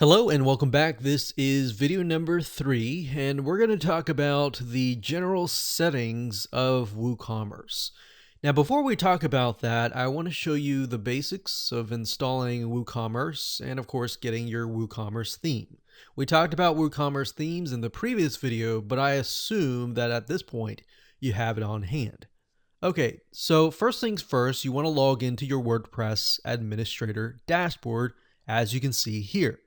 Hello and welcome back. This is video number 3, and we're going to talk about the general settings of WooCommerce. Now, before we talk about that, I want to show you the basics of installing WooCommerce and, of course, getting your WooCommerce theme. We talked about WooCommerce themes in the previous video, but I assume that at this point you have it on hand. Okay, so first things first, you want to log into your WordPress administrator dashboard, as you can see here.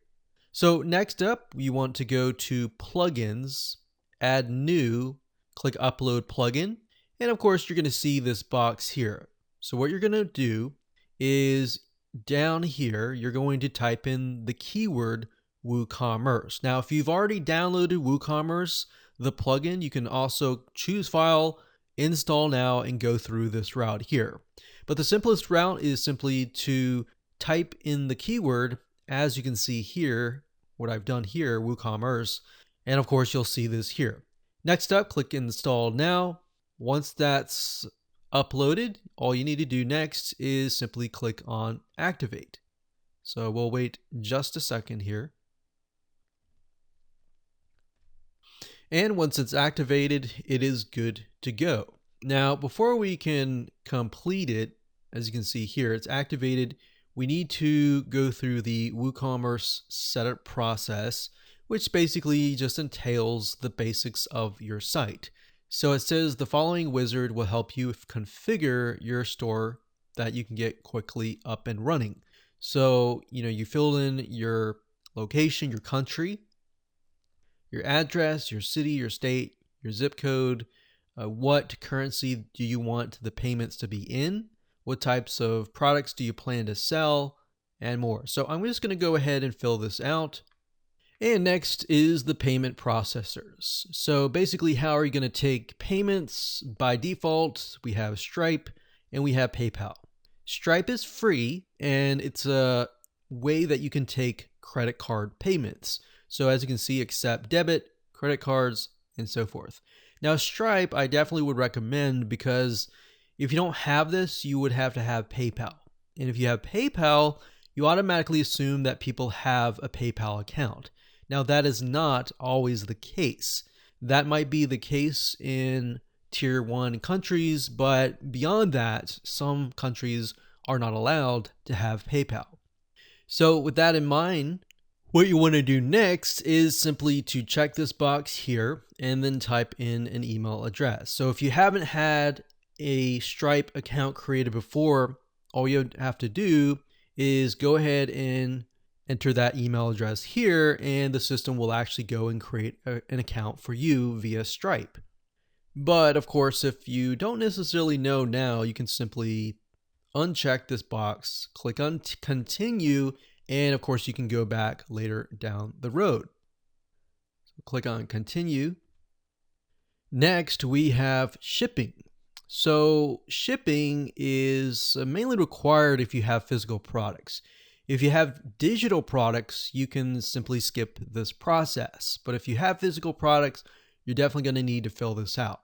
So next up, you want to go to Plugins, Add New, click Upload Plugin, and of course you're going to see this box here. So what you're going to do is down here, you're going to type in the keyword WooCommerce. Now, if you've already downloaded WooCommerce, the plugin, you can also choose File, Install Now, and go through this route here. But the simplest route is simply to type in the keyword, as you can see here, what I've done here, WooCommerce, and of course you'll see this here. Next up, click Install Now. Once that's uploaded, all you need to do next is simply click on Activate. So we'll wait just a second here. And once it's activated, it is good to go. Now, before we can complete it, as you can see here, it's activated. We need to go through the WooCommerce setup process, which basically just entails the basics of your site. So it says the following wizard will help you configure your store that you can get quickly up and running. So, you fill in your location, your country, your address, your city, your state, your zip code, what currency do you want the payments to be in, what types of products do you plan to sell, and more. So I'm just going to go ahead and fill this out. And next is the payment processors. So basically, how are you going to take payments? By default, we have Stripe and we have PayPal. Stripe is free, and it's a way that you can take credit card payments. So as you can see, accept debit, credit cards, and so forth. Now, Stripe, I definitely would recommend, because if you don't have this, you would have to have PayPal. And if you have PayPal, you automatically assume that people have a PayPal account. Now, that is not always the case. That might be the case in Tier 1 countries, but beyond that, some countries are not allowed to have PayPal. So with that in mind, what you want to do next is simply to check this box here and then type in an email address. So if you haven't had a Stripe account created before, all you have to do is go ahead and enter that email address here, and the system will actually go and create an account for you via Stripe. But of course, if you don't necessarily know now, you can simply uncheck this box, click on continue, and of course you can go back later down the road. So click on continue. Next, we have shipping. So shipping is mainly required if you have physical products. If you have digital products, you can simply skip this process. But if you have physical products, you're definitely going to need to fill this out.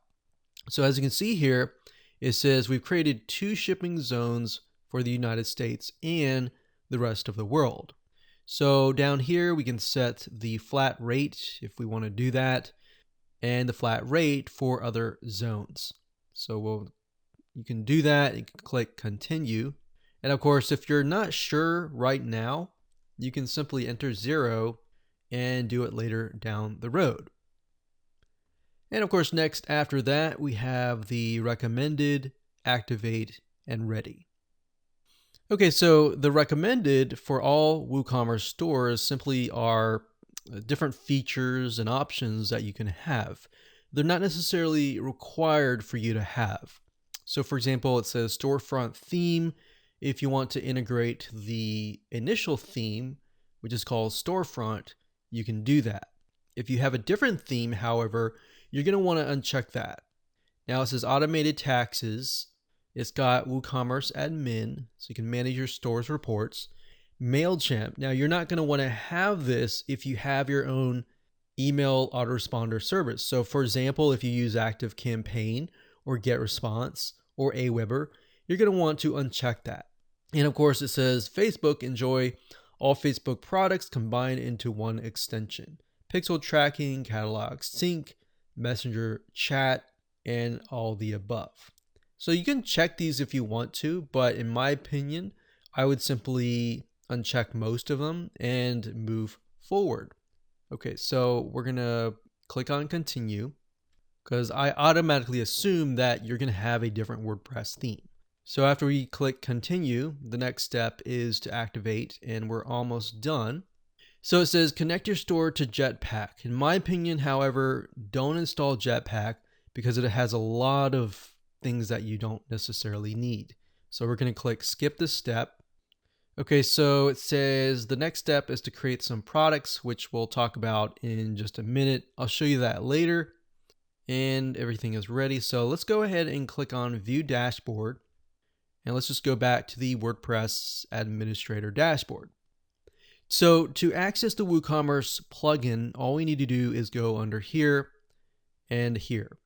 So as you can see here, it says we've created 2 shipping zones for the United States and the rest of the world. So down here, we can set the flat rate if we want to do that, and the flat rate for other zones. So you can do that. You can click continue. And of course, if you're not sure right now, you can simply enter 0 and do it later down the road. And of course, next after that, we have the recommended, activate, and ready. Okay, so the recommended for all WooCommerce stores simply are different features and options that you can have. They're not necessarily required for you to have. So for example, it says storefront theme. If you want to integrate the initial theme, which is called storefront, you can do that. If you have a different theme, however, you're going to want to uncheck that. Now it says automated taxes. It's got WooCommerce admin, so you can manage your store's reports. MailChimp. Now you're not going to want to have this if you have your own email autoresponder service. So for example, if you use ActiveCampaign or GetResponse or Aweber, you're going to want to uncheck that. And of course, it says Facebook, enjoy all Facebook products combined into one extension. Pixel tracking, catalog sync, messenger chat, and all the above. So you can check these if you want to, but in my opinion, I would simply uncheck most of them and move forward. Okay, so we're gonna click on continue because I automatically assume that you're gonna have a different WordPress theme. So after we click continue, the next step is to activate, and we're almost done. So it says connect your store to Jetpack. In my opinion, however, don't install Jetpack because it has a lot of things that you don't necessarily need. So we're going to click skip this step. Okay, so it says the next step is to create some products, which we'll talk about in just a minute. I'll show you that later. And everything is ready. So let's go ahead and click on View Dashboard. And let's just go back to the WordPress Administrator dashboard. So to access the WooCommerce plugin, all we need to do is go under here and here.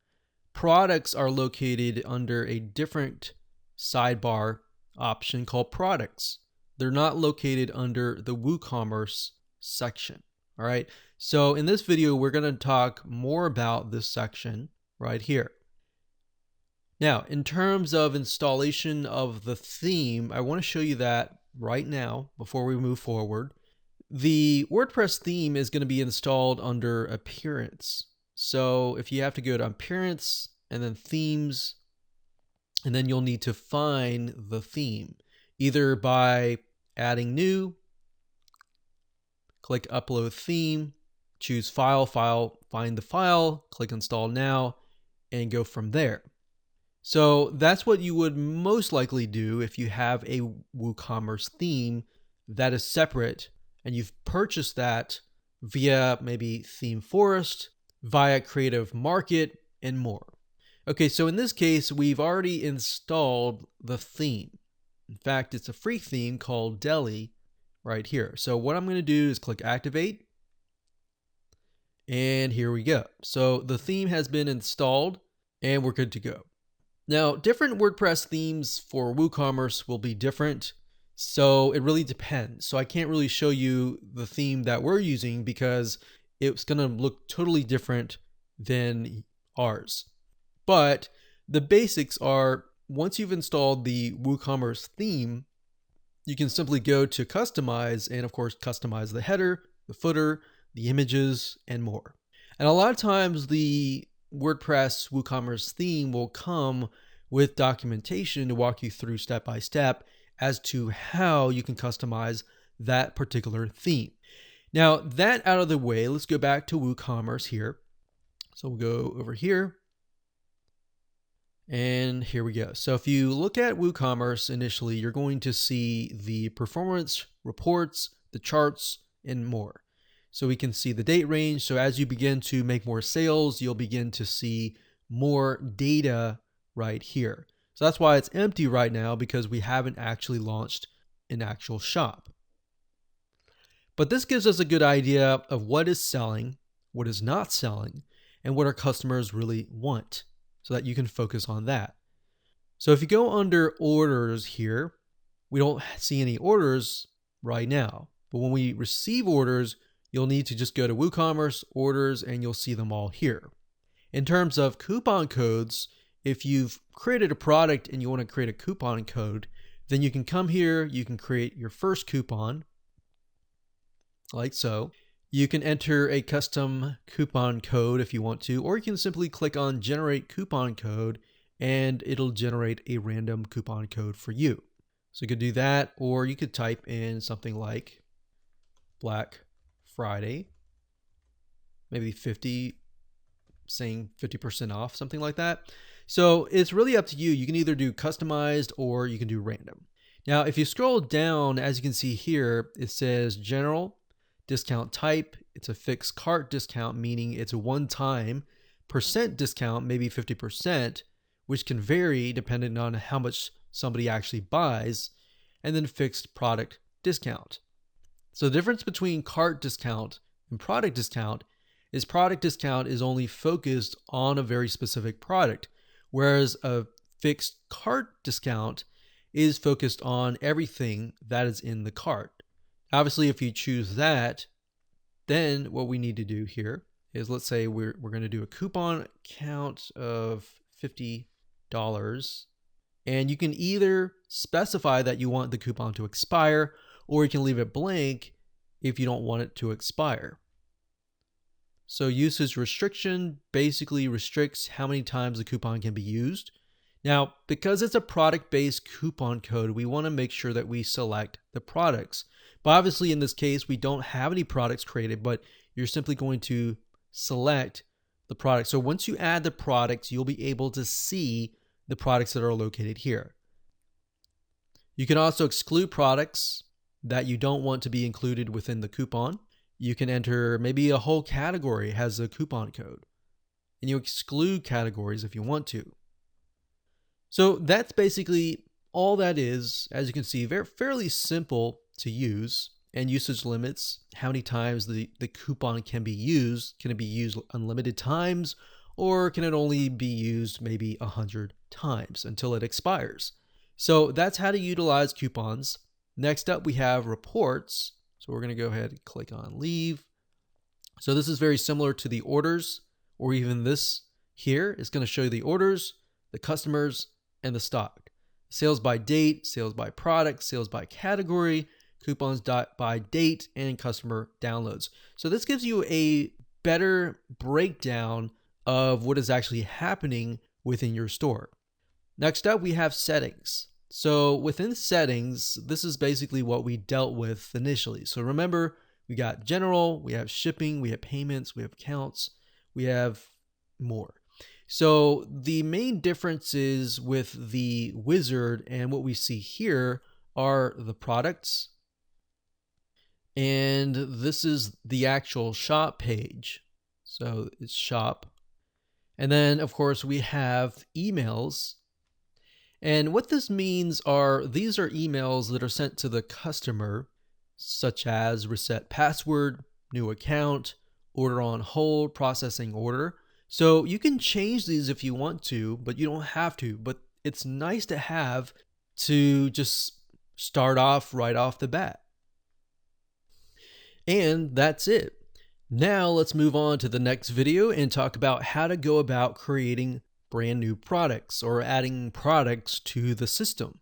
Products are located under a different sidebar option called Products. They're not located under the WooCommerce section. All right. So in this video, we're going to talk more about this section right here. Now, in terms of installation of the theme, I want to show you that right now before we move forward. The WordPress theme is going to be installed under Appearance. So if you have to go to Appearance and then Themes, and then you'll need to find the theme, either by adding new, click Upload Theme, choose File, find the file, click Install Now, and go from there. So that's what you would most likely do if you have a WooCommerce theme that is separate and you've purchased that via maybe Theme Forest, via Creative Market, and more. Okay, so in this case, we've already installed the theme. In fact, it's a free theme called Deli right here. So what I'm going to do is click Activate. And here we go. So the theme has been installed and we're good to go. Now, different WordPress themes for WooCommerce will be different, so it really depends. So I can't really show you the theme that we're using because it's going to look totally different than ours. But the basics are, once you've installed the WooCommerce theme, you can simply go to Customize and, of course, customize the header, the footer, the images, and more. And a lot of times the WordPress WooCommerce theme will come with documentation to walk you through step by step as to how you can customize that particular theme. Now, that out of the way, let's go back to WooCommerce here. So we'll go over here. And here we go. So if you look at WooCommerce initially, you're going to see the performance reports, the charts, and more. So we can see the date range. So as you begin to make more sales, you'll begin to see more data right here. So that's why it's empty right now, because we haven't actually launched an actual shop. But this gives us a good idea of what is selling, what is not selling, and what our customers really want, so that you can focus on that. So if you go under orders here, we don't see any orders right now. But when we receive orders, you'll need to just go to WooCommerce orders and you'll see them all here. In terms of coupon codes, if you've created a product and you want to create a coupon code, then you can come here, you can create your first coupon, like so. You can enter a custom coupon code if you want to, or you can simply click on generate coupon code and it'll generate a random coupon code for you. So you could do that, or you could type in something like Black Friday, maybe 50, saying 50% off, something like that. So it's really up to you. You can either do customized or you can do random. Now, if you scroll down, as you can see here, it says general discount type. It's a fixed cart discount, meaning it's a one-time percent discount, maybe 50%, which can vary depending on how much somebody actually buys, and then fixed product discount. So the difference between cart discount and product discount is only focused on a very specific product, whereas a fixed cart discount is focused on everything that is in the cart. Obviously, if you choose that, then what we need to do here is, let's say we're going to do a coupon count of $50. And you can either specify that you want the coupon to expire, or you can leave it blank if you don't want it to expire. So usage restriction basically restricts how many times the coupon can be used. Now, because it's a product-based coupon code, we want to make sure that we select the products. But obviously in this case, we don't have any products created, but you're simply going to select the product. So once you add the products, you'll be able to see the products that are located here. You can also exclude products that you don't want to be included within the coupon. You can enter maybe a whole category has a coupon code, and you exclude categories if you want to. So that's basically all that is. As you can see, fairly simple to use. And usage limits, how many times the coupon can be used. Can it be used unlimited times, or can it only be used maybe 100 times until it expires? So that's how to utilize coupons. Next up, we have reports. So we're going to go ahead and click on leave. So this is very similar to the orders, or even this here is going to show you the orders, the customers, and the stock. Sales by date, sales by product, sales by category, coupons by date, and customer downloads. So this gives you a better breakdown of what is actually happening within your store. Next up, we have settings. So within settings, this is basically what we dealt with initially. So remember, we got general, we have shipping, we have payments, we have accounts, we have more. So the main differences with the wizard and what we see here are the products. And this is the actual shop page. So it's shop. And then of course we have emails. And what this means are these are emails that are sent to the customer, such as reset password, new account, order on hold, processing order. So you can change these if you want to, but you don't have to. But it's nice to have to just start off right off the bat. And that's it. Now let's move on to the next video and talk about how to go about creating brand new products or adding products to the system.